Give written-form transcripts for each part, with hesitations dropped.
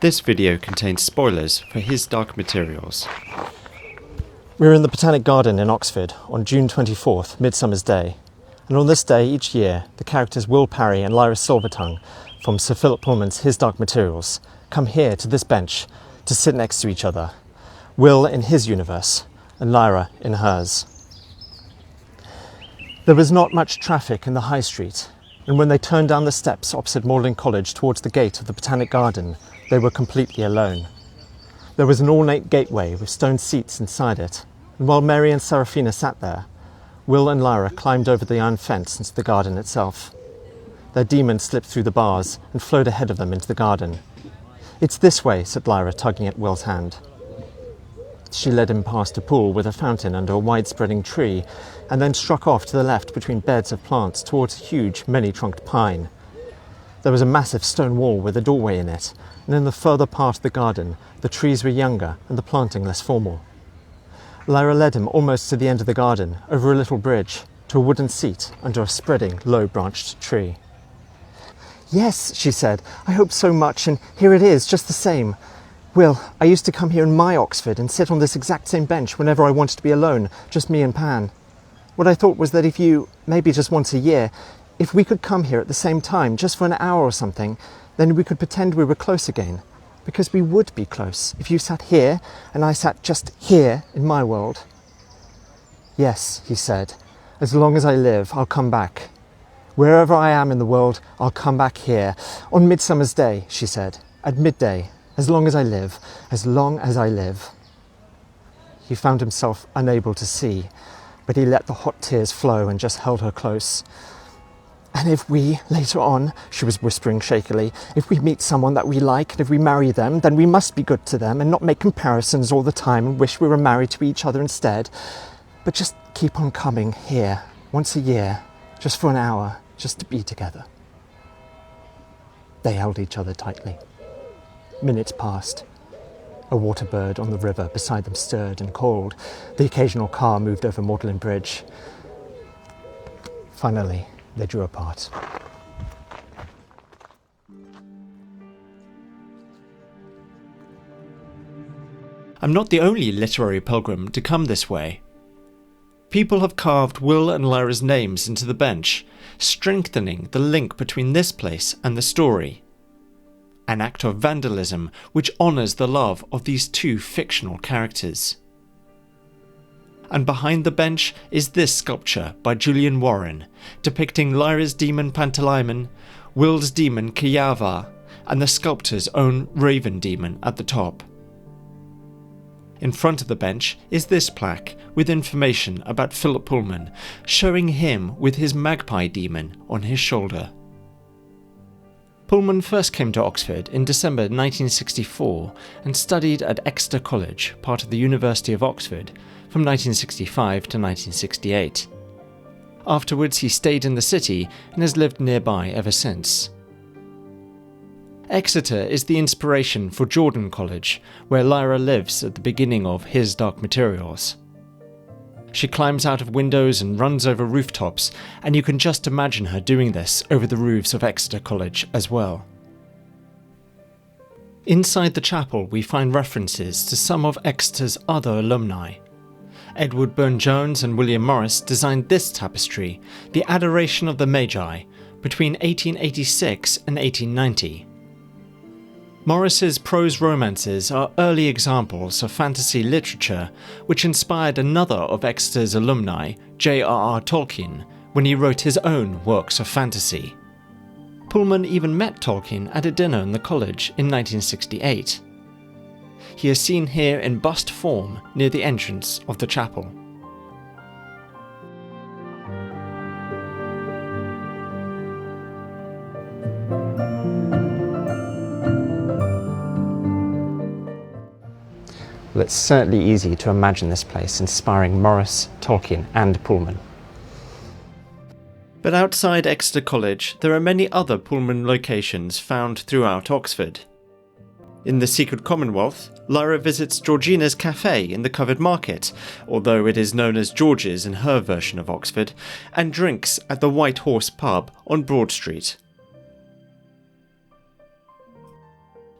This video contains spoilers for His Dark Materials. We're in the Botanic Garden in Oxford on June 24th, Midsummer's Day. And on this day each year, the characters Will Parry and Lyra Silvertongue from Sir Philip Pullman's His Dark Materials come here to this bench to sit next to each other. Will in his universe and Lyra in hers. There was not much traffic in the high street, and when they turned down the steps opposite Magdalen College towards the gate of the Botanic Garden, they were completely alone. There was an ornate gateway with stone seats inside it, and while Mary and Seraphina sat there, Will and Lyra climbed over the iron fence into the garden itself. Their demon slipped through the bars and flowed ahead of them into the garden. "It's this way," said Lyra, tugging at Will's hand. She led him past a pool with a fountain under a wide-spreading tree, and then struck off to the left between beds of plants towards a huge, many-trunked pine. There was a massive stone wall with a doorway in it, and in the further part of the garden, the trees were younger and the planting less formal. Lyra led him almost to the end of the garden, over a little bridge, to a wooden seat under a spreading, low-branched tree. "Yes," she said, "I hope so much, and here it is, just the same. Will, I used to come here in my Oxford and sit on this exact same bench whenever I wanted to be alone, just me and Pan. What I thought was that if you, maybe just once a year, if we could come here at the same time, just for an hour or something, then we could pretend we were close again. Because we would be close if you sat here and I sat just here in my world." "Yes," he said, "as long as I live, I'll come back. Wherever I am in the world, I'll come back here. On Midsummer's Day," she said, "at midday, as long as I live, as long as I live." He found himself unable to see, but he let the hot tears flow and just held her close. "And if we, later on," she was whispering shakily, "if we meet someone that we like and if we marry them, then we must be good to them and not make comparisons all the time and wish we were married to each other instead. But just keep on coming here, once a year, just for an hour, just to be together." They held each other tightly. Minutes passed. A water bird on the river beside them stirred and called. The occasional car moved over Magdalen Bridge. Finally, they drew apart. I'm not the only literary pilgrim to come this way. People have carved Will and Lyra's names into the bench, strengthening the link between this place and the story. An act of vandalism which honours the love of these two fictional characters. And behind the bench is this sculpture by Julian Warren, depicting Lyra's demon Pantalaimon, Will's demon Kiava, and the sculptor's own raven demon at the top. In front of the bench is this plaque with information about Philip Pullman, showing him with his magpie demon on his shoulder. Pullman first came to Oxford in December 1964 and studied at Exeter College, part of the University of Oxford, from 1965 to 1968. Afterwards he stayed in the city and has lived nearby ever since. Exeter is the inspiration for Jordan College, where Lyra lives at the beginning of His Dark Materials. She climbs out of windows and runs over rooftops, and you can just imagine her doing this over the roofs of Exeter College as well. Inside the chapel we find references to some of Exeter's other alumni. Edward Burne-Jones and William Morris designed this tapestry, The Adoration of the Magi, between 1886 and 1890. Morris's prose romances are early examples of fantasy literature which inspired another of Exeter's alumni, J.R.R. Tolkien, when he wrote his own works of fantasy. Pullman even met Tolkien at a dinner in the college in 1968. He is seen here in bust form near the entrance of the chapel. Well, it's certainly easy to imagine this place inspiring Morris, Tolkien and Pullman. But outside Exeter College, there are many other Pullman locations found throughout Oxford. In the secret Commonwealth, Lyra visits Georgina's cafe in the Covered Market, although it is known as George's in her version of Oxford, and drinks at the White Horse pub on Broad Street.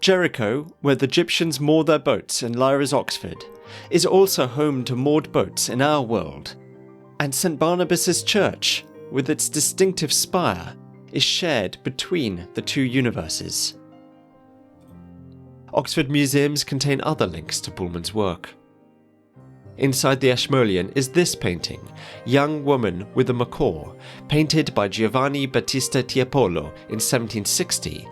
Jericho, where the Egyptians moor their boats in Lyra's Oxford, is also home to moored boats in our world, and St Barnabas's Church, with its distinctive spire, is shared between the two universes. Oxford museums contain other links to Pullman's work. Inside the Ashmolean is this painting, Young Woman with a Macaw, painted by Giovanni Battista Tiepolo in 1760.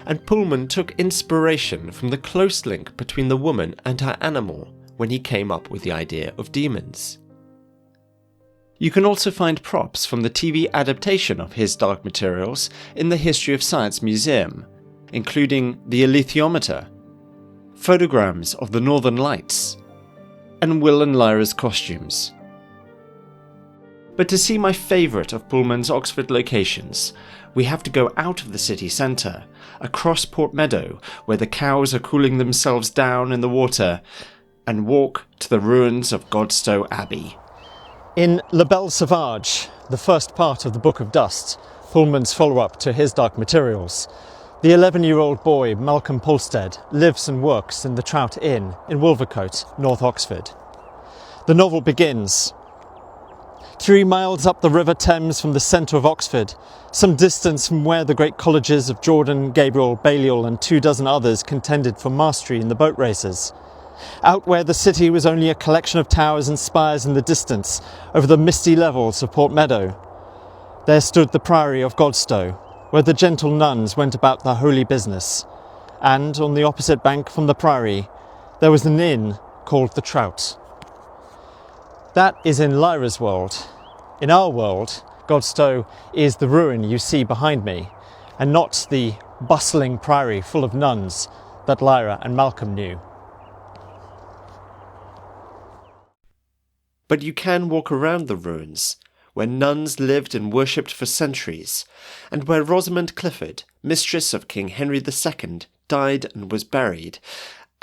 And Pullman took inspiration from the close link between the woman and her animal when he came up with the idea of demons. You can also find props from the TV adaptation of his Dark Materials in the History of Science Museum, including the alethiometer, photograms of the Northern Lights, and Will and Lyra's costumes. But to see my favourite of Pullman's Oxford locations, we have to go out of the city centre, across Port Meadow, where the cows are cooling themselves down in the water, and walk to the ruins of Godstow Abbey. In Belle, Sauvage, the first part of the Book of Dust, Pullman's follow-up to his Dark Materials, the 11-year-old boy Malcolm Polstead lives and works in the Trout Inn in Wolvercote, North Oxford. The novel begins 3 miles up the River Thames from the centre of Oxford, some distance from where the great colleges of Jordan, Gabriel, Balliol and 24 others contended for mastery in the boat races. Out where the city was only a collection of towers and spires in the distance, over the misty levels of Port Meadow, there stood the Priory of Godstow, where the gentle nuns went about their holy business. And on the opposite bank from the Priory, there was an inn called the Trout. That is in Lyra's world. In our world, Godstow is the ruin you see behind me, and not the bustling priory full of nuns that Lyra and Malcolm knew. But you can walk around the ruins, where nuns lived and worshipped for centuries, and where Rosamond Clifford, mistress of King Henry II, died and was buried,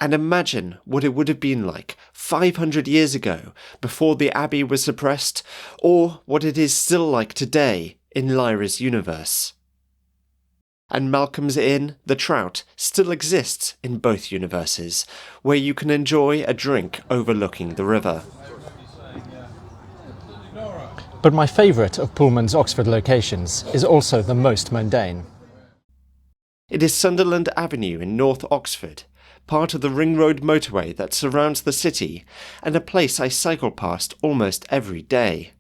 and imagine what it would have been like 500 years ago, before the Abbey was suppressed, or what it is still like today in Lyra's universe. And Malcolm's Inn, the Trout, still exists in both universes, where you can enjoy a drink overlooking the river. But my favourite of Pullman's Oxford locations is also the most mundane. It is Sunderland Avenue in North Oxford, part of the Ring Road motorway that surrounds the city, and a place I cycle past almost every day.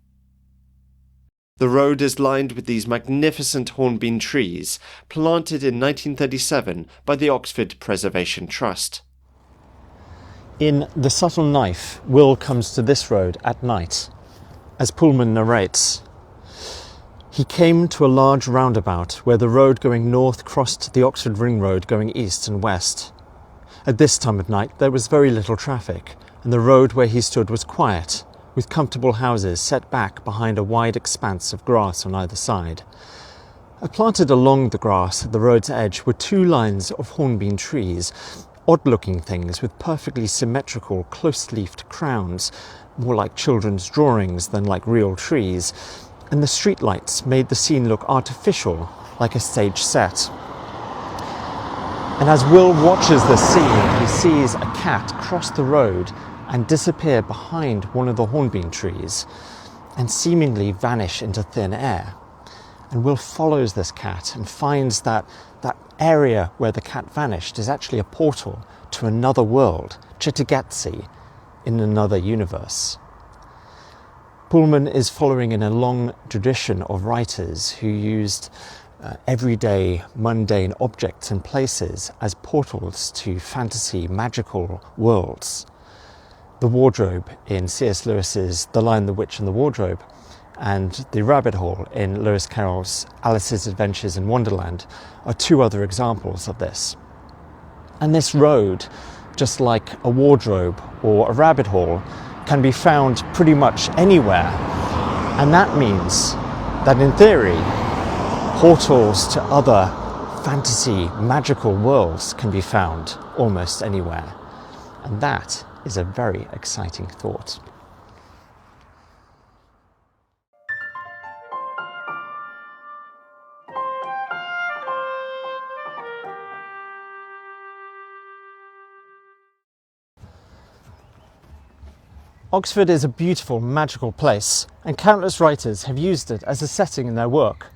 The road is lined with these magnificent hornbeam trees, planted in 1937 by the Oxford Preservation Trust. In The Subtle Knife, Will comes to this road at night. As Pullman narrates, he came to a large roundabout where the road going north crossed the Oxford Ring Road going east and west. At this time of night there was very little traffic, and the road where he stood was quiet, with comfortable houses set back behind a wide expanse of grass on either side. Planted along the grass at the road's edge were 2 lines of hornbeam trees, odd-looking things with perfectly symmetrical, close-leafed crowns, more like children's drawings than like real trees, and the streetlights made the scene look artificial, like a stage set. And as Will watches the scene, he sees a cat cross the road and disappear behind one of the hornbeam trees, and seemingly vanish into thin air. And Will follows this cat and finds that that area where the cat vanished is actually a portal to another world, Cittàgazze, in another universe. Pullman is following in a long tradition of writers who used everyday, mundane objects and places as portals to fantasy, magical worlds. The wardrobe in C.S. Lewis's The Lion, the Witch and the Wardrobe, and the rabbit hole in Lewis Carroll's Alice's Adventures in Wonderland are 2 other examples of this. And this road, just like a wardrobe or a rabbit hole, can be found pretty much anywhere. And that means that in theory, portals to other fantasy, magical worlds can be found almost anywhere. And that is a very exciting thought. Oxford is a beautiful, magical place, and countless writers have used it as a setting in their work.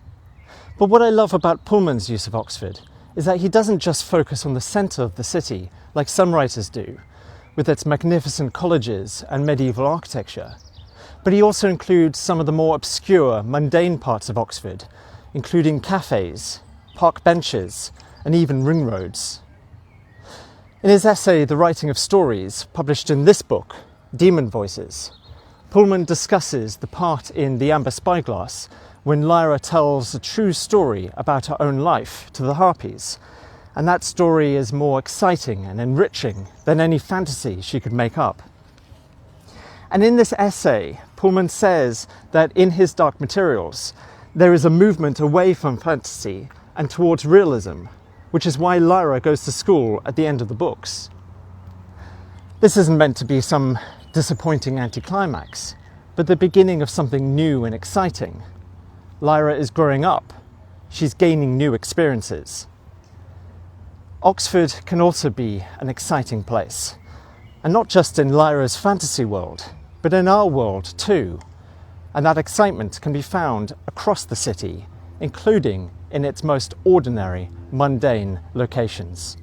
But what I love about Pullman's use of Oxford is that he doesn't just focus on the centre of the city, like some writers do, with its magnificent colleges and medieval architecture, but he also includes some of the more obscure, mundane parts of Oxford, including cafes, park benches, and even ring roads. In his essay, The Writing of Stories, published in this book, Demon Voices, Pullman discusses the part in The Amber Spyglass when Lyra tells a true story about her own life to the Harpies, and that story is more exciting and enriching than any fantasy she could make up. And in this essay, Pullman says that in his Dark Materials, there is a movement away from fantasy and towards realism, which is why Lyra goes to school at the end of the books. This isn't meant to be some disappointing anticlimax, but the beginning of something new and exciting. Lyra is growing up. She's gaining new experiences. Oxford can also be an exciting place, and not just in Lyra's fantasy world, but in our world too. And that excitement can be found across the city, including in its most ordinary, mundane locations.